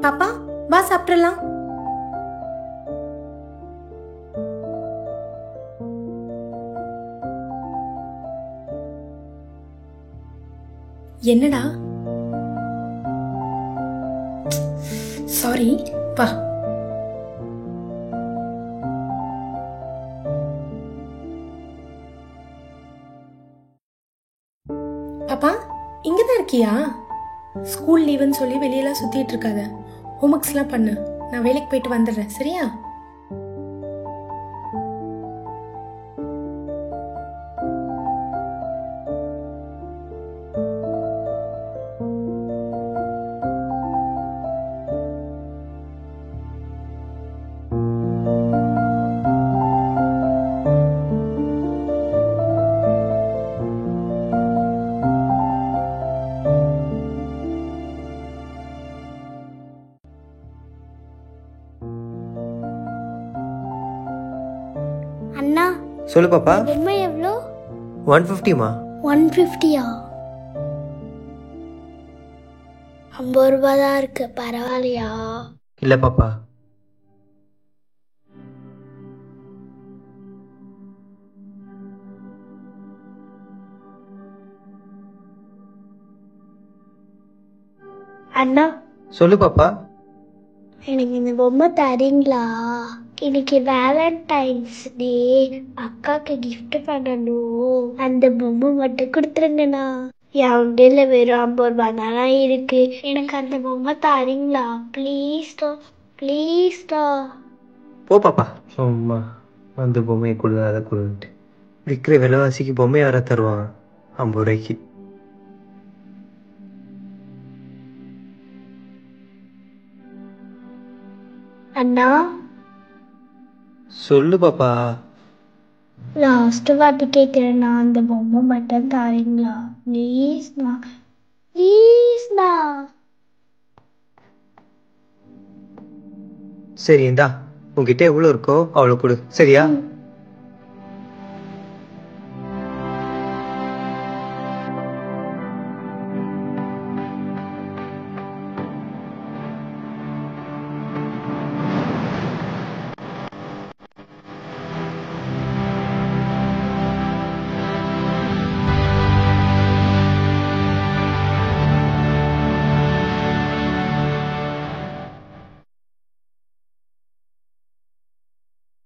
பாப்பா வா சாப்பிடலாம். என்னடா? சாரி, வா. பாப்பா இங்கதான் இருக்கியா? ஸ்கூல் லீவுன்னு சொல்லி வெளியெல்லாம் சுத்திட்டு இருக்காத. ஹோம்ஒர்க்ஸ்லாம் பண்ணு. நான் வேலைக்கு போயிட்டு வந்துடுறேன், சரியா? அண்ணா சொல்லு பாப்பா. பொம்மை எவ்வளோ? 150மா? 150யா? 50 ரூபாய் தான் இருக்கு, பரவாயில்லையா? இல்ல பாப்பா. அண்ணா சொல்லு பாப்பா. எனக்கு இந்த பொம்மை தரீங்களா? இன்னைக்கு வேலண்டைன்ஸ் டே, அக்காக்கு gift பண்ணணும். அந்த பொம்மை மட்டும் கொடுத்துருங்கண்ணா. என் உண்டியல வெறும் 50 ரூபாய் தானா இருக்கு. எனக்கு அந்த பொம்மை தரீங்களா? ப்ளீஸ்டா ப்ளீஸ்டா. போ பாப்பா. சும்மா வந்து பொம்மையை கொடு அதை கொடுன்ட்டு. விற்கிற விலைவாசிக்கு பொம்மை யாரா தருவான் 50 ரூபாய்க்கு? அண்ணா சொல்லு பாப்பா. லாஸ்ட் வாட்டி கேட்குறேண்ணா, அந்த பொம்மை மட்டும் தரீங்களா? ப்ளீஸ்ண்ணா ப்ளீஸ்ண்ணா. சரி இந்தா, உன்கிட்ட எவ்வளவு இருக்கோ அவ்வளவு கொடு, சரியா?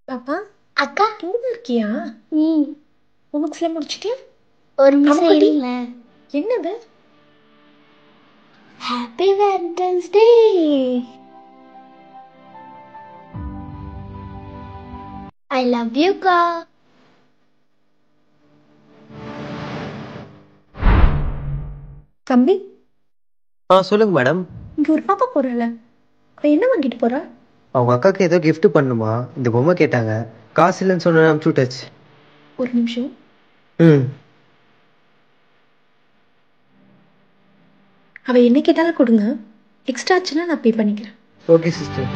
பாப்பா அக்கா இங்கதான் இருக்கியா? ஹோம்ஒர்க்ஸ்லாம் முடிச்சிட்டியா? ஒரு நிமிஷம் அம்முக்குட்டி. இருங்களேன். என்னது? Happy Valentine's day. I love you கா. தம்பி சொல்லுங்க மேடம். இங்க ஒரு பாப்பா போறல, அவ என்ன வாங்கிட்டு போறா? அவங்க அக்காக்கு ஏதோ gift பண்ணுமா, இந்த பொம்மை கேட்டாங்க. காசு இல்லைன்னு சொன்ன அனுப்பிச்சு விட்டாச்சு. ஒரு நிமிஷம். ம். அவ என்ன கேட்டாலும் கொடுங்க. எக்ஸ்ட்ரா ஆச்சுன்னா நான் பே பண்ணிக்கிறேன். Okay sister.